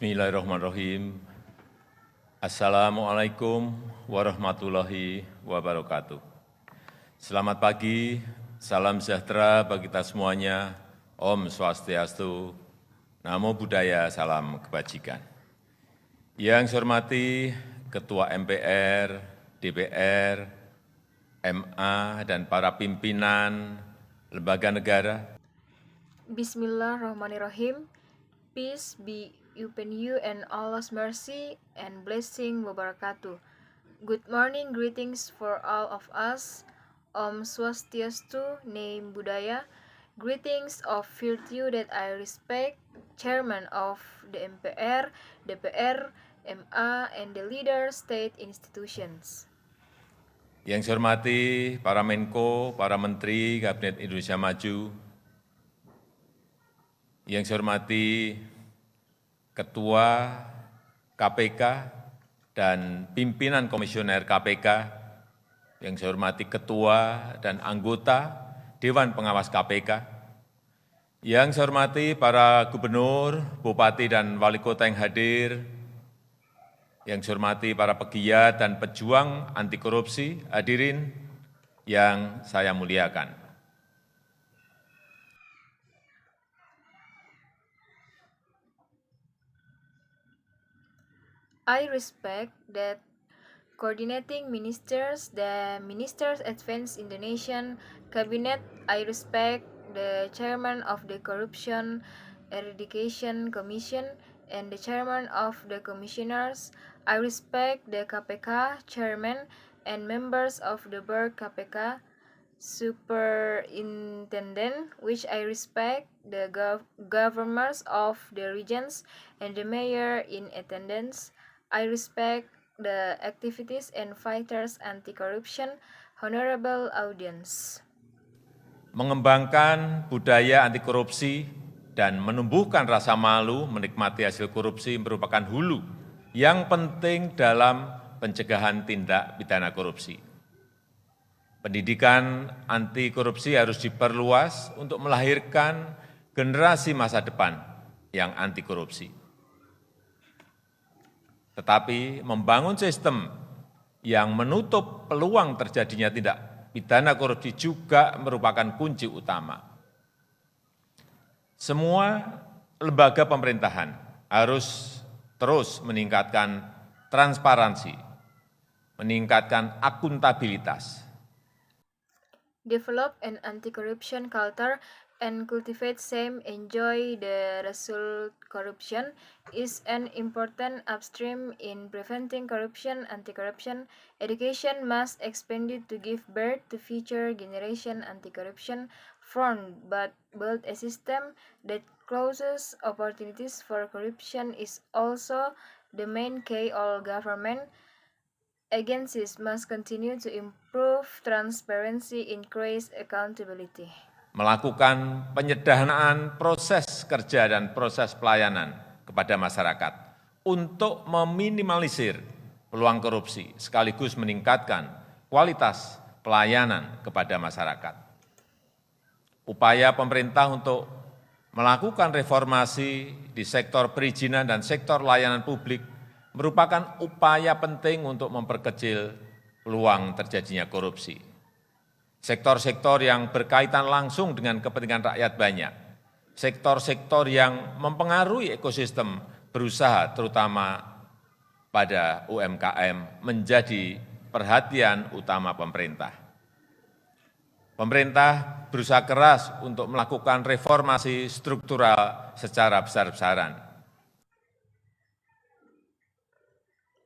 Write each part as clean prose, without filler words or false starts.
Bismillahirrahmanirrahim. Assalamualaikum warahmatullahi wabarakatuh. Selamat pagi, salam sejahtera bagi kita semuanya. Om Swastiastu, Namo Buddhaya, salam kebajikan. Yang saya hormati Ketua MPR, DPR, MA, dan para pimpinan lembaga negara. Bismillahirrahmanirrahim. Peace be upon you and Allah's mercy and blessing wabarakatuh. Good morning, greetings for all of us. Om Swastiastu, Name Buddhaya. Greetings of virtue that I respect, Chairman of the MPR, DPR, MA, and the leader state institutions. Yang saya hormati para Menko, para Menteri Kabinet Indonesia Maju, yang saya hormati Ketua KPK dan pimpinan komisioner KPK, yang saya hormati Ketua dan anggota Dewan Pengawas KPK, yang saya hormati para gubernur, bupati, dan wali kota yang hadir, yang saya hormati para pegiat dan pejuang anti korupsi, hadirin yang saya muliakan. I respect that coordinating ministers, the Ministers Advanced Indonesian Cabinet. I respect the Chairman of the Corruption Eradication Commission and the Chairman of the Commissioners. I respect the KPK Chairman and members of the Board KPK Superintendent, which I respect the governors of the regions and the mayor in attendance. I respect the activities and fighters anti-corruption, honorable audience. Mengembangkan budaya anti korupsi dan menumbuhkan rasa malu menikmati hasil korupsi merupakan hulu yang penting dalam pencegahan tindak pidana korupsi. Pendidikan anti korupsi harus diperluas untuk melahirkan generasi masa depan yang anti korupsi. Tetapi membangun sistem yang menutup peluang terjadinya tindak pidana korupsi juga merupakan kunci utama. Semua lembaga pemerintahan harus terus meningkatkan transparansi, meningkatkan akuntabilitas, develop an anti-corruption culture and cultivate same enjoy the result. Corruption is an important upstream in preventing corruption. Anti-corruption education must expand to give birth to future generation anti-corruption front, but build a system that closes opportunities for corruption is also the main key. All government agencies must continue to improve transparency, increase accountability. Melakukan penyederhanaan proses kerja dan proses pelayanan kepada masyarakat untuk meminimalisir peluang korupsi, sekaligus meningkatkan kualitas pelayanan kepada masyarakat. Upaya pemerintah untuk melakukan reformasi di sektor perizinan dan sektor layanan publik merupakan upaya penting untuk memperkecil peluang terjadinya korupsi. Sektor-sektor yang berkaitan langsung dengan kepentingan rakyat banyak, sektor-sektor yang mempengaruhi ekosistem berusaha terutama pada UMKM menjadi perhatian utama pemerintah. Pemerintah berusaha keras untuk melakukan reformasi struktural secara besar-besaran.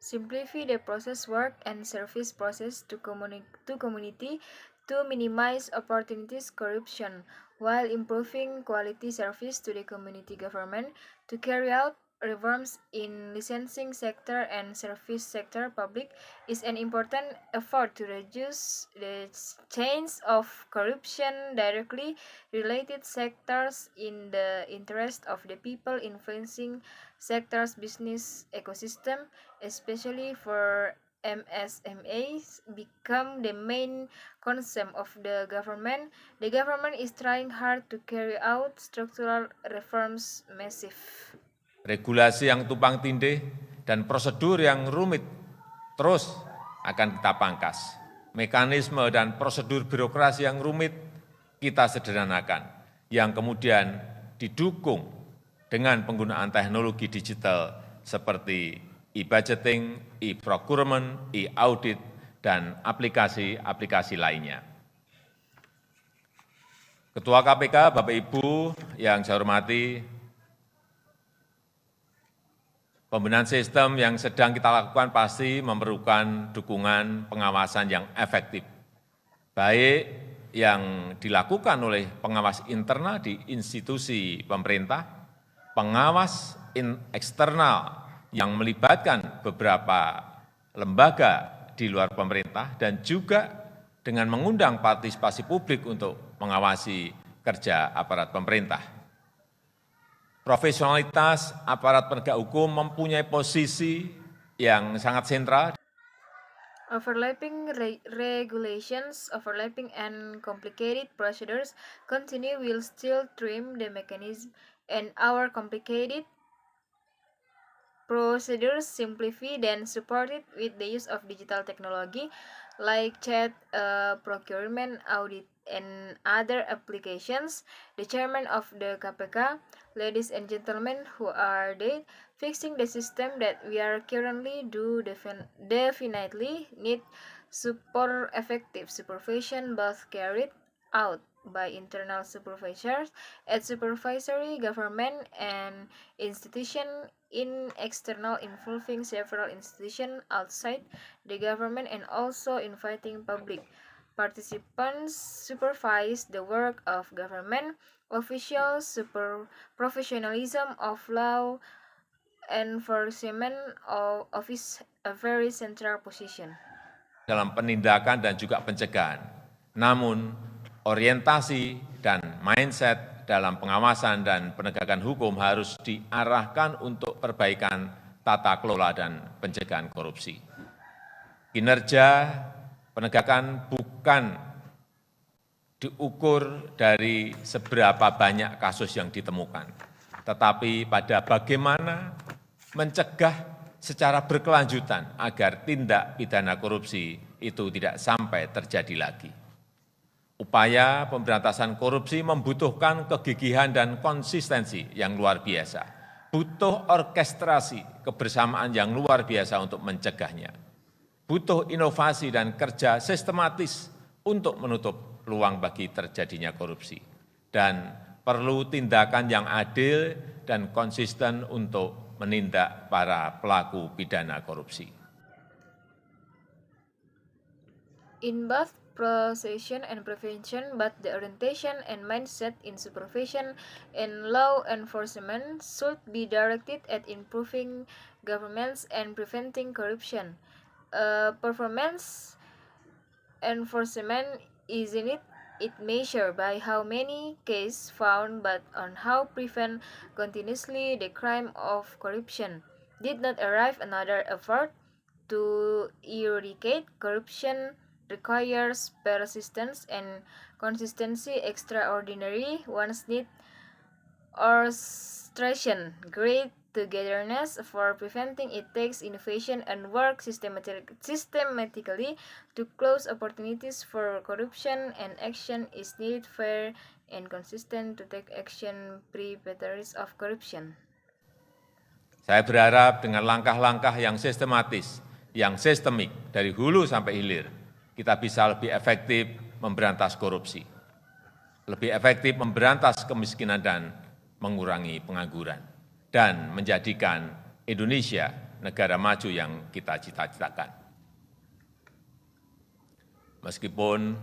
Simplify the process work and service process to community to minimize opportunities corruption while improving quality service to the community. Government to carry out reforms in licensing sector and service sector public is an important effort to reduce the chains of corruption directly related sectors in the interest of the people. Influencing sectors business ecosystem, especially for MSMEs, become the main concern of the government. The government is trying hard to carry out structural reforms massive. regulasi yang tumpang tindih, dan prosedur yang rumit terus akan kita pangkas. Mekanisme dan prosedur birokrasi yang rumit kita sederhanakan, yang kemudian didukung dengan penggunaan teknologi digital seperti e-budgeting, e-procurement, e-audit, dan aplikasi-aplikasi lainnya. Ketua KPK, Bapak Ibu yang saya hormati, pembenahan sistem yang sedang kita lakukan pasti memerlukan dukungan pengawasan yang efektif, baik yang dilakukan oleh pengawas internal di institusi pemerintah, pengawas eksternal yang melibatkan beberapa lembaga di luar pemerintah, dan juga dengan mengundang partisipasi publik untuk mengawasi kerja aparat pemerintah. Profesionalitas aparat penegak hukum mempunyai posisi yang sangat sentral. Overlapping regulations, overlapping and complicated procedures continue will still trim the mechanism, and our complicated procedures simplify then supported with the use of digital technology like chat, procurement, audit, and other applications. The chairman of the KPK, ladies and gentlemen, who are they? Fixing the system that we are currently do definitely need super effective supervision, both carried out by internal supervisors at supervisory government and institution in external involving several institutions outside the government, and also inviting public participants supervise the work of government officials. Professionalism of law enforcement office a very central position Dalam penindakan dan juga pencegahan. Namun, orientasi dan mindset dalam pengawasan dan penegakan hukum harus diarahkan untuk perbaikan tata kelola dan pencegahan korupsi. Kinerja penegakan bukan diukur dari seberapa banyak kasus yang ditemukan, tetapi pada bagaimana mencegah secara berkelanjutan agar tindak pidana korupsi itu tidak sampai terjadi lagi. Upaya pemberantasan korupsi membutuhkan kegigihan dan konsistensi yang luar biasa, butuh orkestrasi kebersamaan yang luar biasa untuk mencegahnya, butuh inovasi dan kerja sistematis untuk menutup peluang bagi terjadinya korupsi, dan perlu tindakan yang adil dan konsisten untuk menindak para pelaku pidana korupsi. in both procession and prevention, but the orientation and mindset in supervision and law enforcement should be directed at improving governance and preventing corruption. Performance enforcement isn't it measured by how many cases found, but on how prevent continuously the crime of corruption. Did not arrive another effort to eradicate corruption requires persistence and consistency. Extraordinary ones need orchestration, great togetherness for preventing it takes innovation and work systematically to close opportunities for corruption, and action is needed fair and consistent to take action preparatories of corruption. Saya berharap dengan langkah-langkah yang sistematis, yang sistemik dari hulu sampai hilir, kita bisa lebih efektif memberantas korupsi, lebih efektif memberantas kemiskinan dan mengurangi pengangguran, dan menjadikan Indonesia negara maju yang kita cita-citakan. Meskipun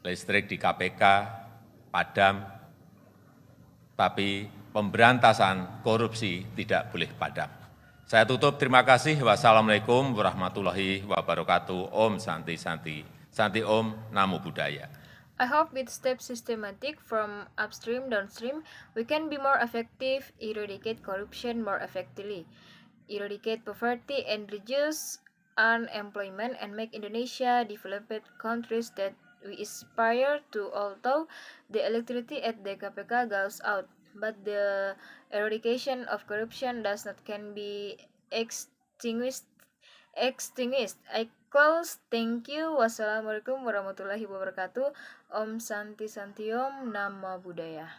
listrik di KPK padam, tapi pemberantasan korupsi tidak boleh padam. Saya tutup, terima kasih. Wassalamualaikum warahmatullahi wabarakatuh. Om Santi Santi. Santi Om, Namo Buddhaya. I hope with steps systematic from upstream downstream, we can be more effective, eradicate corruption more effectively, eradicate poverty and reduce unemployment, and make Indonesia developed countries that we aspire to, although the electricity at the KPK goes out. but the eradication of corruption does not can be extinguished. I close. Thank you. Wassalamualaikum warahmatullahi wabarakatuh. Om Santi Santi Om. Namo Buddhaya.